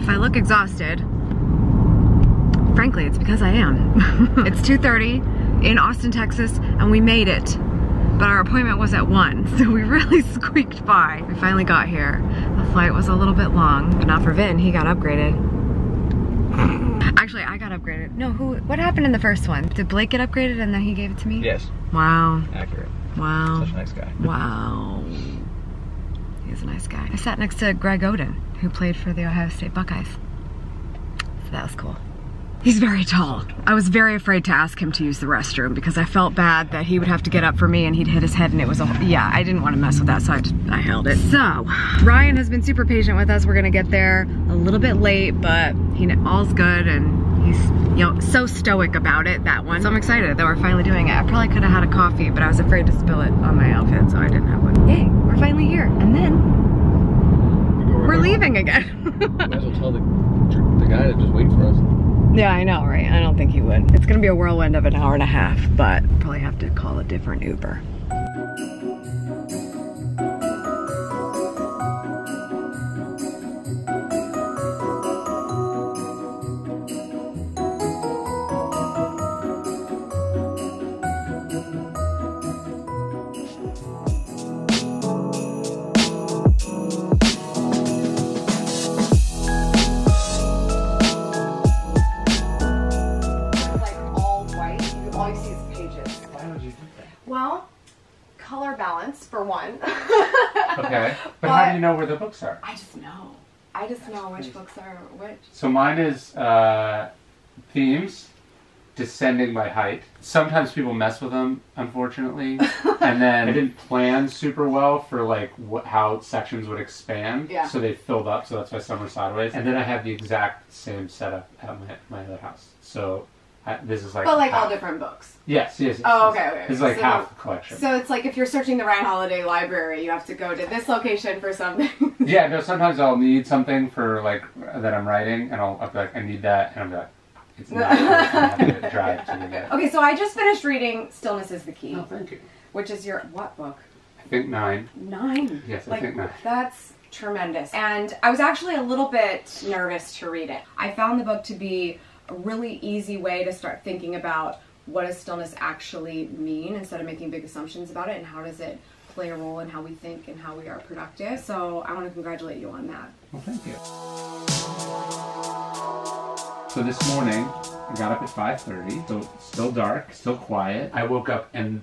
If I look exhausted, frankly, it's because I am. It's 2:30 in Austin, Texas, and we made it. But our appointment was at 1, so we really squeaked by. We finally got here. The flight was a little bit long, but not for Vin, he got upgraded. Actually, I got upgraded. No, what happened in the first one? Did Blake get upgraded and then he gave it to me? Yes. Wow. Accurate. Wow. Such a nice guy. Wow. He's a nice guy. I sat next to Greg Oden, who played for the Ohio State Buckeyes. So that was cool. He's very tall. I was very afraid to ask him to use the restroom because I felt bad that he would have to get up for me and he'd hit his head and it was yeah, I didn't want to mess with that, so I held it. So, Ryan has been super patient with us. We're gonna get there a little bit late, but all's good and he's, you know, so stoic about it, that one. So I'm excited that we're finally doing it. I probably could have had a coffee, but I was afraid to spill it on my outfit, so I didn't have one. Yay, we're finally here. And then, we're leaving again. Might as well tell the guy to just wait for us. Yeah, I know, right? I don't think he would. It's gonna be a whirlwind of an hour and a half, but probably have to call a different Uber. Well, color balance for one. Okay, but how do you know where the books are? I just know. I just know which books are which. So mine is themes, descending by height. Sometimes people mess with them, unfortunately. And then I didn't plan super well for like how sections would expand. Yeah. So they filled up, so that's why some are sideways. And then I have the exact same setup at my other house. So this is like. But like all different books. Yes. Oh, okay. This is like half the collection. So it's like if you're searching the Ryan Holiday library, you have to go to this location for something. Yeah, no, sometimes I'll need something for like, that I'm writing, and I'll be like, I need that, and I'm like, it's not, I have to drive to get it. Okay, so I just finished reading Stillness is the Key. Oh, thank you. Which is your, what book? I think 9. 9? Yes, like, I think 9. That's tremendous. And I was actually a little bit nervous to read it. I found the book to be a really easy way to start thinking about what does stillness actually mean instead of making big assumptions about it, and how does it play a role in how we think and how we are productive. So I want to congratulate you on that. Well, thank you. So this morning, I got up at 5:30, so still dark, still quiet. I woke up and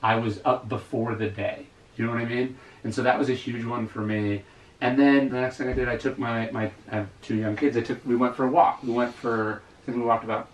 I was up before the day. You know what I mean? And so that was a huge one for me. And then the next thing I did, I took I have 2 young kids, we went for a walk. I think we walked about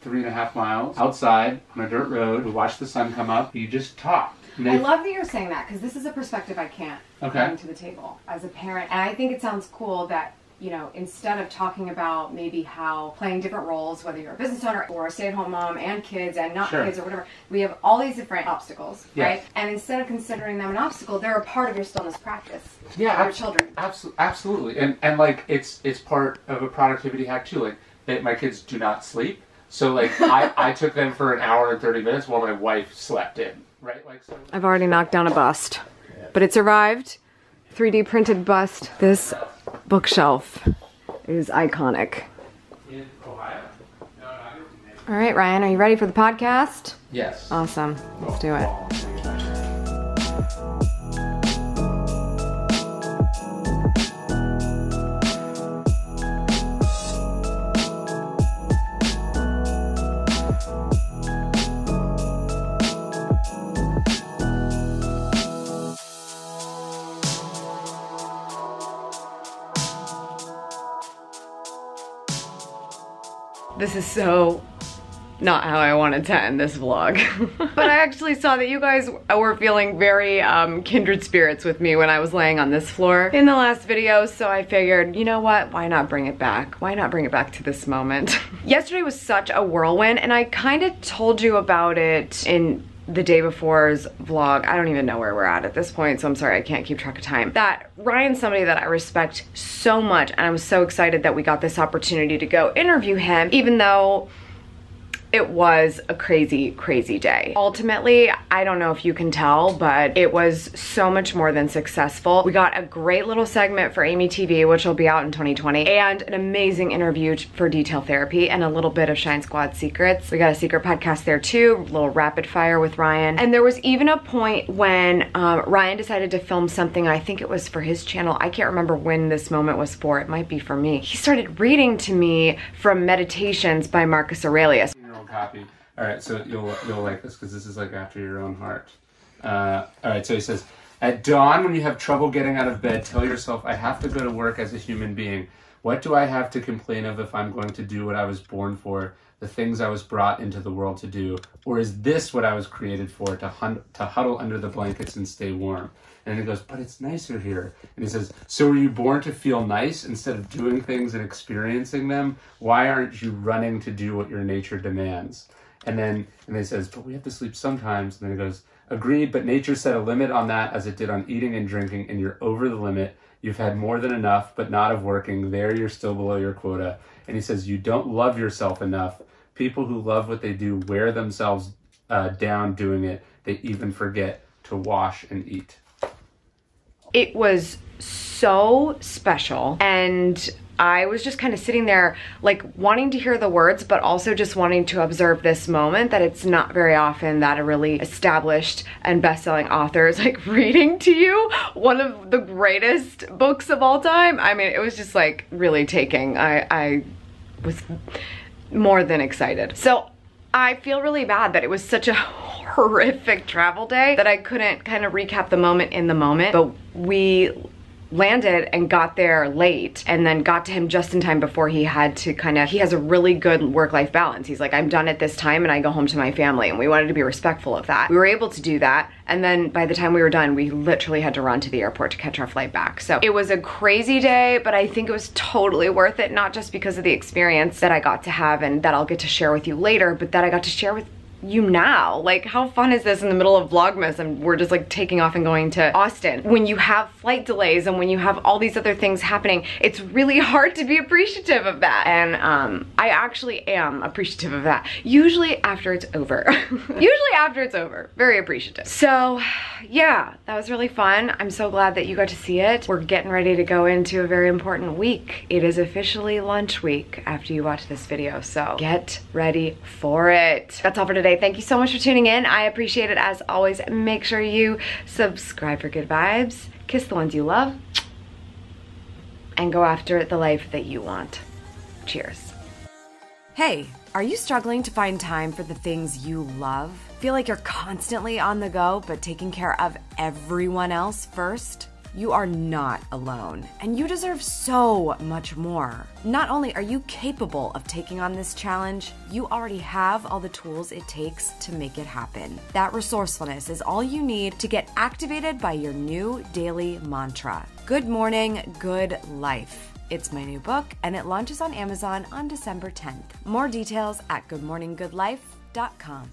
3.5 miles outside on a dirt road. We watched the sun come up. You just talked. I love that you're saying that, because this is a perspective I can't bring to the table as a parent. And I think it sounds cool that, you know, instead of talking about maybe how playing different roles, whether you're a business owner or a stay-at-home mom and kids and not kids or whatever, we have all these different obstacles, right? And instead of considering them an obstacle, they're a part of your stillness practice. Yeah, your children. Absolutely. And like it's part of a productivity hack too. Like my kids do not sleep. So like I took them for an hour and 30 minutes while my wife slept in, right? Like so. I've already knocked down a bust, but it survived. 3D printed bust. This bookshelf is iconic. All right, Ryan, are you ready for the podcast? Yes. Awesome. Let's do it. This is so not how I wanted to end this vlog. But I actually saw that you guys were feeling very kindred spirits with me when I was laying on this floor in the last video, so I figured, you know what, why not bring it back? Why not bring it back to this moment? Yesterday was such a whirlwind, and I kind of told you about it in the day before's vlog. I don't even know where we're at this point, so I'm sorry I can't keep track of time. That Ryan's somebody that I respect so much, and I was so excited that we got this opportunity to go interview him, even though It was a crazy, crazy day. Ultimately, I don't know if you can tell, but it was so much more than successful. We got a great little segment for AmyTV, which will be out in 2020, and an amazing interview for Detail Therapy and a little bit of Shine Squad secrets. We got a secret podcast there too, a little rapid fire with Ryan. And there was even a point when Ryan decided to film something, I think it was for his channel. I can't remember when this moment was for. It might be for me. He started reading to me from Meditations by Marcus Aurelius. Copy. All right, so you'll like this because this is like after your own heart. All right, so he says, at dawn when you have trouble getting out of bed, tell yourself, I have to go to work as a human being. What do I have to complain of if I'm going to do what I was born for, the things I was brought into the world to do? Or is this what I was created for, to huddle under the blankets and stay warm? And he goes, but it's nicer here. And he says, so were you born to feel nice instead of doing things and experiencing them? Why aren't you running to do what your nature demands? And he says, but we have to sleep sometimes. And then he goes, agreed, but nature set a limit on that as it did on eating and drinking, and you're over the limit. You've had more than enough, but not of working. There you're still below your quota. And he says, you don't love yourself enough. People who love what they do wear themselves down doing it. They even forget to wash and eat. It was so special, and I was just kind of sitting there like wanting to hear the words, but also just wanting to observe this moment, that it's not very often that a really established and best-selling author is like reading to you one of the greatest books of all time. I mean, it was just like really taking. I was more than excited. So I feel really bad that it was such a horrific travel day that I couldn't kind of recap the moment in the moment, but we landed and got there late and then got to him just in time before he had to he has a really good work-life balance. He's like, I'm done at this time and I go home to my family, and we wanted to be respectful of that. We were able to do that, and then by the time we were done, we literally had to run to the airport to catch our flight back. So it was a crazy day, but I think it was totally worth it, not just because of the experience that I got to have and that I'll get to share with you later, but that I got to share with you now. Like, how fun is this in the middle of Vlogmas and we're just like taking off and going to Austin? When you have flight delays and when you have all these other things happening, it's really hard to be appreciative of that. And I actually am appreciative of that. Usually after it's over. Usually after it's over. Very appreciative. So yeah, that was really fun. I'm so glad that you got to see it. We're getting ready to go into a very important week. It is officially lunch week after you watch this video, so get ready for it. That's all for today. Thank you so much for tuning in. I appreciate it as always. Make sure you subscribe for good vibes, kiss the ones you love, and go after the life that you want. Cheers. Hey, are you struggling to find time for the things you love? Feel like you're constantly on the go, but taking care of everyone else first? You are not alone, and you deserve so much more. Not only are you capable of taking on this challenge, you already have all the tools it takes to make it happen. That resourcefulness is all you need to get activated by your new daily mantra. Good morning, good life. It's my new book, and it launches on Amazon on December 10th. More details at goodmorninggoodlife.com.